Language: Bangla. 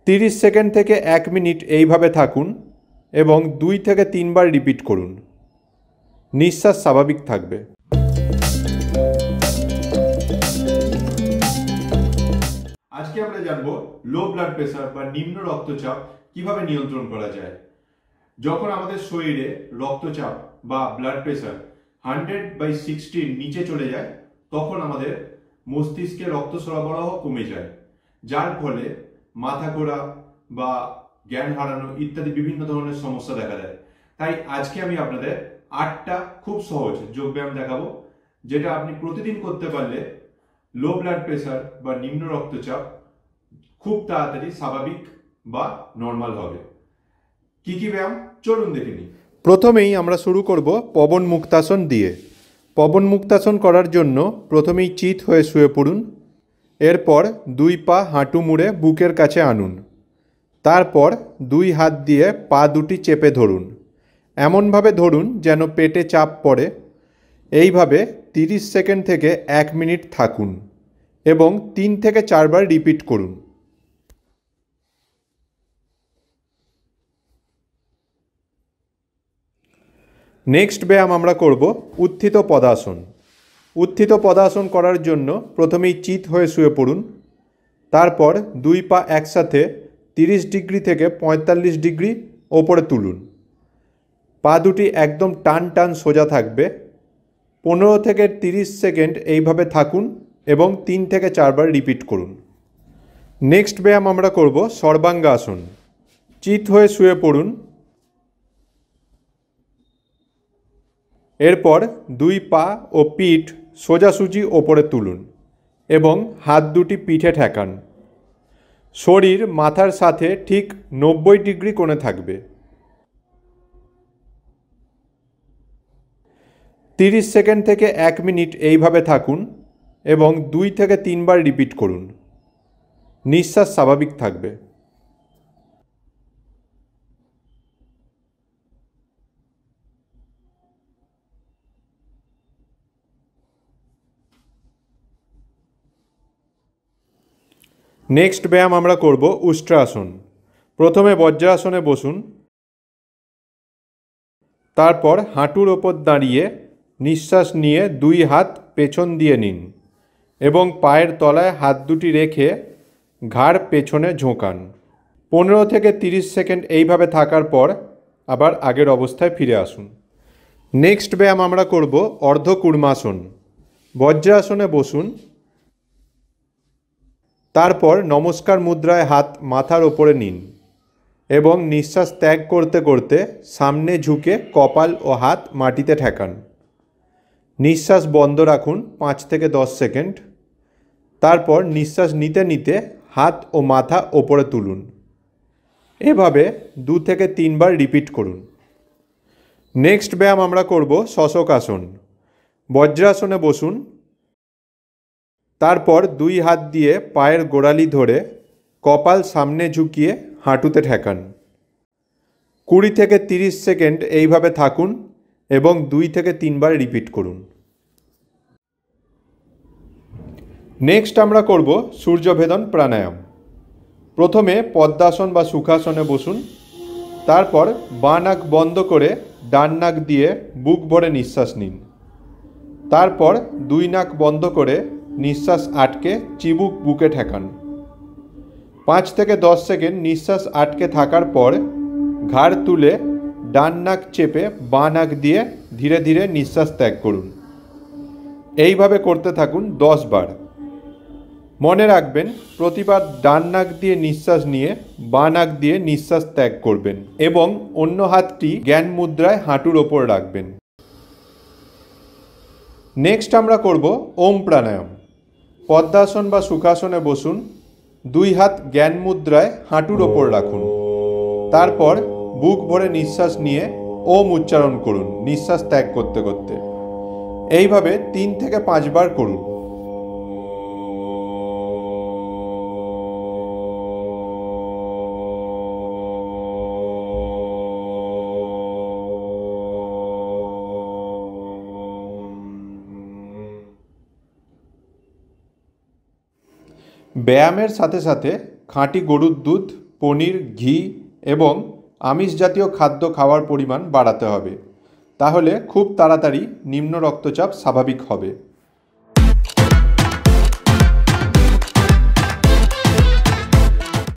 30 সেকেন্ড থেকে 1 মিনিট এইভাবে থাকুন এবং 2 থেকে 3 বার রিপিট করুন। নিঃশ্বাস স্বাভাবিক থাকবে। আজকে আমরা জানব লো ব্লাড প্রেসার বা নিম্ন রক্তচাপ কিভাবে নিয়ন্ত্রণ করা যায়। যখন আমাদের শরীরে রক্তচাপ বা ব্লাড প্রেসার 100/60 নিচে চলে যায়, তখন আমাদের মস্তিষ্কে রক্ত সরবরাহ কমে যায়, যার ফলে মাথা ঘোরা বা জ্ঞান হারানো ইত্যাদি বিভিন্ন ধরনের সমস্যা দেখা দেয়। তাই আজকে আমি আপনাদের 8টা খুব সহজ যোগব্যায়াম দেখাবো, যেটা আপনি প্রতিদিন করতে পারলে লো ব্লাড প্রেসার বা নিম্ন রক্তচাপ খুব তাড়াতাড়ি স্বাভাবিক বা নর্মাল হবে। কি কি ব্যায়াম চলুন দেখে নিই। প্রথমেই আমরা শুরু করব পবন মুক্তাসন দিয়ে। পবন মুক্তাসন করার জন্য প্রথমেই চিত হয়ে শুয়ে পড়ুন। এরপর 2 পা হাঁটু মুড়ে বুকের কাছে আনুন। তারপর 2 হাত দিয়ে পা দুটি চেপে ধরুন। এমনভাবে ধরুন যেন পেটে চাপ পড়ে। এইভাবে 30 সেকেন্ড থেকে 1 মিনিট থাকুন এবং 3 থেকে 4 বার রিপিট করুন। নেক্সট ব্যায়াম আমরা করব উত্থিত পদাসন। উত্থিত পদাসন করার জন্য প্রথমেই চিত হয়ে শুয়ে পড়ুন। তারপর 2 পা একসাথে 30 ডিগ্রি থেকে 45 ডিগ্রি ওপরে তুলুন। পা দুটি একদম টান টান সোজা থাকবে। 15 থেকে 30 সেকেন্ড এইভাবে থাকুন এবং 3 থেকে 4 বার রিপিট করুন। নেক্সট ব্যায়াম আমরা করব সর্বাঙ্গাসন। চিত হয়ে শুয়ে পড়ুন। এরপর 2 পা ও পিঠ সোজাসুজি ওপরে তুলুন এবং হাত দুটি পিঠে ঠেকান। শরীর মাথার সাথে ঠিক 90 ডিগ্রি কোণে থাকবে। 30 সেকেন্ড থেকে 1 মিনিট এইভাবে থাকুন এবং 2 থেকে 3 বার রিপিট করুন। নিঃশ্বাস স্বাভাবিক থাকবে। নেক্সট ব্যায়াম আমরা করব উষ্ট্রাসন। প্রথমে বজ্রাসনে বসুন। তারপর হাঁটুর ওপর দাঁড়িয়ে নিঃশ্বাস নিয়ে 2 হাত পেছন দিয়ে নিন এবং পায়ের তলায় হাত দুটি রেখে ঘাড় পেছনে ঝোঁকান। 15 থেকে 30 সেকেন্ড এইভাবে থাকার পর আবার আগের অবস্থায় ফিরে আসুন। নেক্সট ব্যায়াম আমরা করব অর্ধকূর্মাসন। বজ্রাসনে বসুন। তারপর নমস্কার মুদ্রায় হাত মাথার ওপরে নিন এবং নিঃশ্বাস ত্যাগ করতে করতে সামনে ঝুঁকে কপাল ও হাত মাটিতে ঠেকান। নিঃশ্বাস বন্ধ রাখুন 5 থেকে 10 সেকেন্ড। তারপর নিঃশ্বাস নিতে নিতে হাত ও মাথা ওপরে তুলুন। এভাবে 2 থেকে 3 বার রিপিট করুন। নেক্সট ব্যায়াম আমরা করব শশকাসন। বজ্রাসনে বসুন। তারপর 2 হাত দিয়ে পায়ের গোড়ালি ধরে কপাল সামনে ঝুঁকিয়ে হাঁটুতে ঠেকান। 20 থেকে 30 সেকেন্ড এইভাবে থাকুন এবং 2 থেকে 3 বার রিপিট করুন। নেক্সট আমরা করব সূর্যভেদন প্রাণায়াম। প্রথমে পদ্মাসন বা সুখাসনে বসুন। তারপর বাঁ নাক বন্ধ করে ডান নাক দিয়ে বুক ভরে নিঃশ্বাস নিন। তারপর 2 নাক বন্ধ করে নিঃশ্বাস আটকে চিবুক বুকে ঠেকান। 5 থেকে 10 সেকেন্ড নিঃশ্বাস আটকে থাকার পর ঘাড় তুলে ডান নাক চেপে বাঁ নাক দিয়ে ধীরে ধীরে নিঃশ্বাস ত্যাগ করুন। এইভাবে করতে থাকুন 10 বার। মনে রাখবেন, প্রতিবার ডান নাক দিয়ে নিঃশ্বাস নিয়ে বাঁ নাক দিয়ে নিঃশ্বাস ত্যাগ করবেন এবং অন্য হাতটি জ্ঞান মুদ্রায় হাঁটুর ওপর রাখবেন। নেক্সট আমরা করব ওম প্রাণায়াম। পদ্মাসন বা সুখাসনে বসুন। 2 হাত জ্ঞান মুদ্রায় হাঁটুর ওপর রাখুন। তারপর বুক ভরে নিঃশ্বাস নিয়ে ওম উচ্চারণ করুন নিঃশ্বাস ত্যাগ করতে করতে। এইভাবে 3 থেকে 5 বার করুন। ব্যায়ামের সাথে সাথে খাঁটি গরুর দুধ পনির, ঘি এবং আমিষ জাতীয় খাদ্য খাওয়ার পরিমাণ বাড়াতে হবে। তাহলে খুব তাড়াতাড়ি নিম্ন রক্তচাপ স্বাভাবিক হবে।